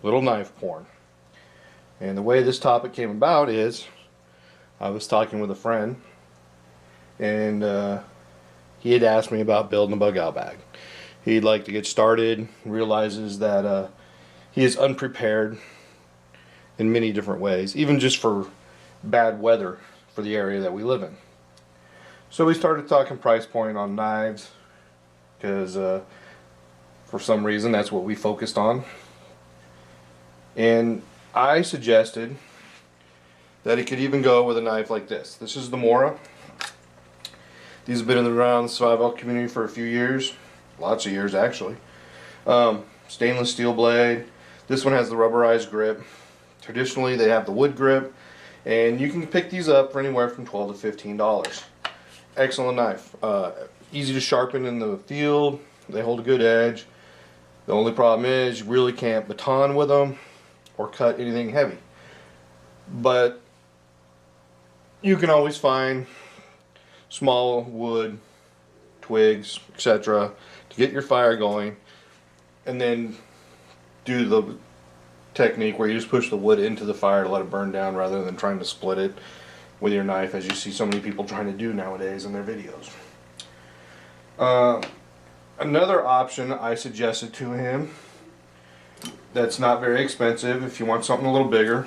little knife porn. And the way this topic came about is I was talking with a friend, and he had asked me about building a bug out bag. He'd like to get started, realizes that he is unprepared in many different ways, even just for bad weather for the area that we live in. So we started talking price point on knives, because for some reason that's what we focused on. And I suggested that he could even go with a knife like this. This is the Mora. These have been around the survival community for a few years, lots of years actually. Stainless steel blade. This one has the rubberized grip. Traditionally they have the wood grip, and you can pick these up for anywhere from $12 to $15. Excellent knife. Easy to sharpen in the field. They hold a good edge. The only problem is you really can't baton with them or cut anything heavy. But you can always find small wood, twigs, etc. to get your fire going, and then do the technique where you just push the wood into the fire to let it burn down rather than trying to split it with your knife, as you see so many people trying to do nowadays in their videos. Another option I suggested to him that's not very expensive if you want something a little bigger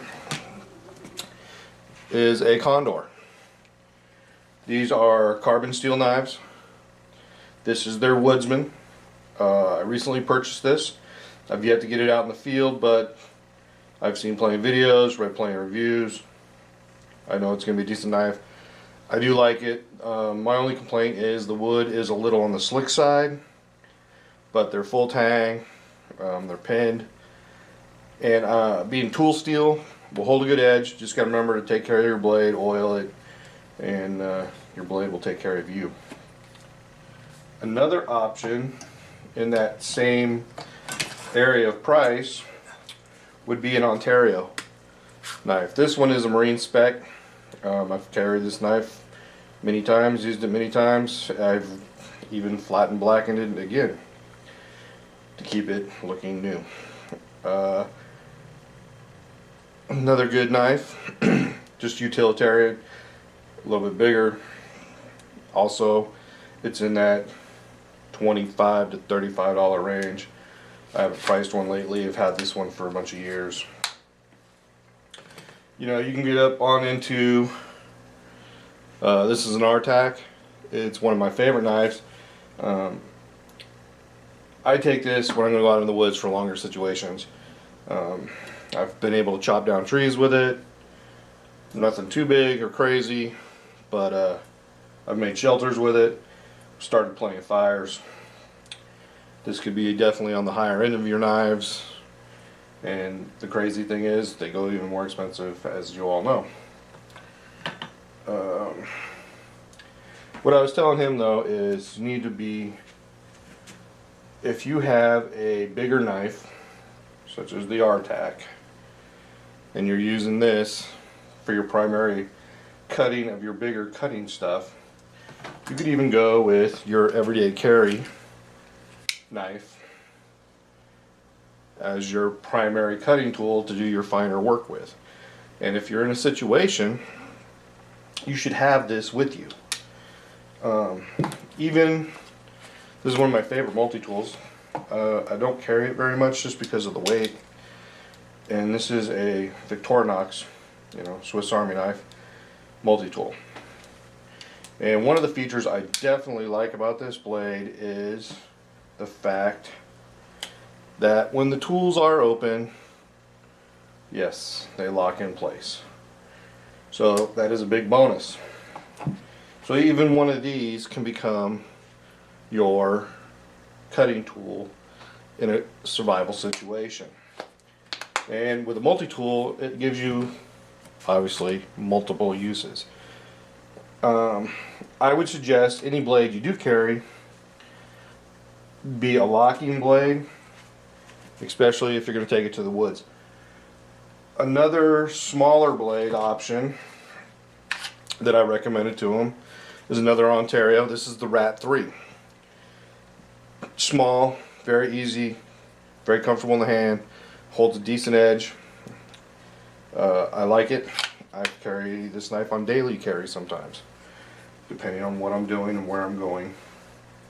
is a Condor. These are carbon steel knives. This is their Woodsman. I recently purchased this. I've yet to get it out in the field, but I've seen plenty of videos, read plenty of reviews. I know it's going to be a decent knife. I do like it. My only complaint is the wood is a little on the slick side, but they're full tang, they're pinned, and being tool steel will hold a good edge. Just got to remember to take care of your blade, oil it, and your blade will take care of you. Another option in that same area of price would be an Ontario knife. This one is a marine spec. I've carried this knife many times, used it many times. I've even flattened blackened it again to keep it looking new. Another good knife, just utilitarian, a little bit bigger. Also, it's in that $25 to $35 range. I haven't priced one lately. I've had this one for a bunch of years. You know, you can get up on into this is an RTAC. It's one of my favorite knives. I take this when I'm going to go out in the woods for longer situations. I've been able to chop down trees with it. Nothing too big or crazy, but I've made shelters with it, started plenty of fires. This could be definitely on the higher end of your knives, and the crazy thing is they go even more expensive, as you all know. What I was telling him though is you need to be, if you have a bigger knife such as the RTAC and you're using this for your primary cutting of your bigger cutting stuff, you could even go with your everyday carry knife as your primary cutting tool to do your finer work with. And if you're in a situation, you should have this with you. Even this is one of my favorite multi-tools. I don't carry it very much just because of the weight, and this is a Victorinox, Swiss Army knife multi-tool. And one of the features I definitely like about this blade is the fact that when the tools are open, yes, they lock in place. So that is a big bonus. So even one of these can become your cutting tool in a survival situation. And with a multi-tool, it gives you obviously multiple uses. I would suggest any blade you do carry be a locking blade, especially if you're going to take it to the woods. Another smaller blade option that I recommended to him is another Ontario. This is the Rat 3. Small, very easy, very comfortable in the hand, holds a decent edge. I like it. I carry this knife on daily carry sometimes, depending on what I'm doing and where I'm going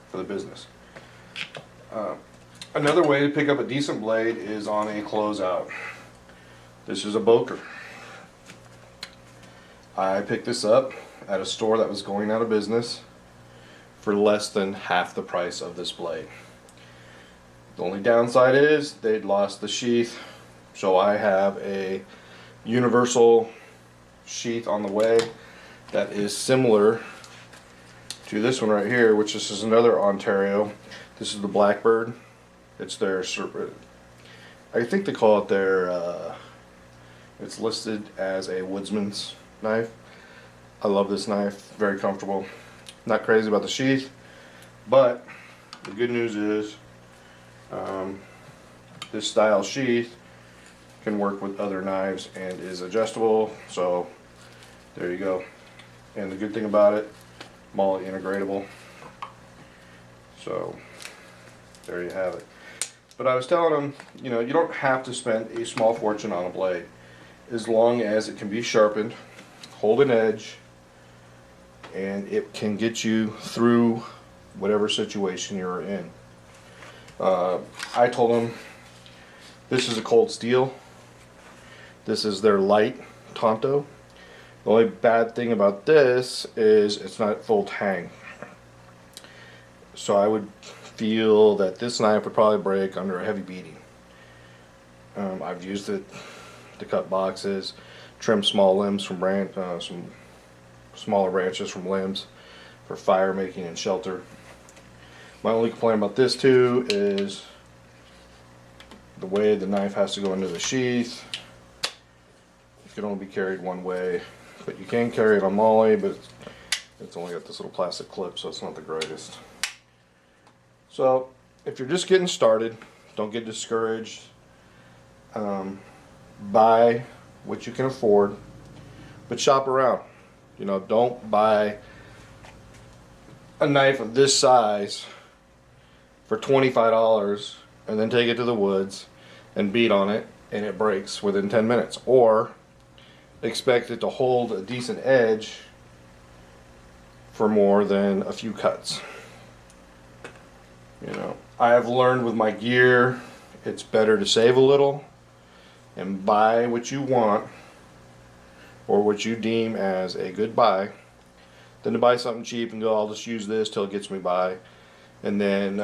for the business. Another way to pick up a decent blade is on a closeout. This is a Boker. I picked this up at a store that was going out of business for less than half the price of this blade. The only downside is they'd lost the sheath, so I have a universal sheath on the way that is similar to this one right here, which this is another Ontario. This is the Blackbird. It's their, I think they call it their, it's listed as a woodsman's knife. I love this knife, very comfortable. Not crazy about the sheath, but the good news is this style sheath can work with other knives and is adjustable, so there you go. And the good thing about it, MOLLE integratable, so there you have it. But I was telling them, you know, you don't have to spend a small fortune on a blade as long as it can be sharpened, hold an edge, and it can get you through whatever situation you're in. I told them this is a Cold Steel. This is their light Tonto. The only bad thing about this is it's not full tang. So I would feel that this knife would probably break under a heavy beating. I've used it to cut boxes, trim small limbs from some smaller branches from limbs for fire making and shelter. My only complaint about this too is the way the knife has to go into the sheath. It can only be carried one way, but you can carry it on MOLLE, but it's only got this little plastic clip, so it's not the greatest. So if you're just getting started, don't get discouraged. Buy what you can afford, but shop around. You know, don't buy a knife of this size for $25 and then take it to the woods and beat on it and it breaks within 10 minutes, or expect it to hold a decent edge for more than a few cuts. You know, I have learned with my gear, it's better to save a little and buy what you want or what you deem as a good buy than to buy something cheap and go, I'll just use this till it gets me by, and then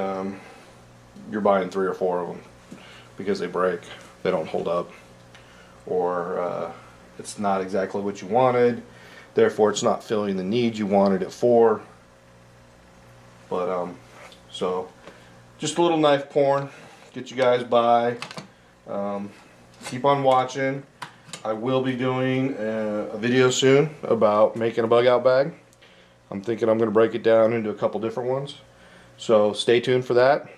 you're buying 3 or 4 of them because they break, they don't hold up, or it's not exactly what you wanted, therefore it's not filling the need you wanted it for. But so just a little knife porn, get you guys by. Keep on watching. I will be doing a video soon about making a bug out bag. I'm thinking I'm going to break it down into a couple different ones. So stay tuned for that,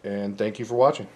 and thank you for watching.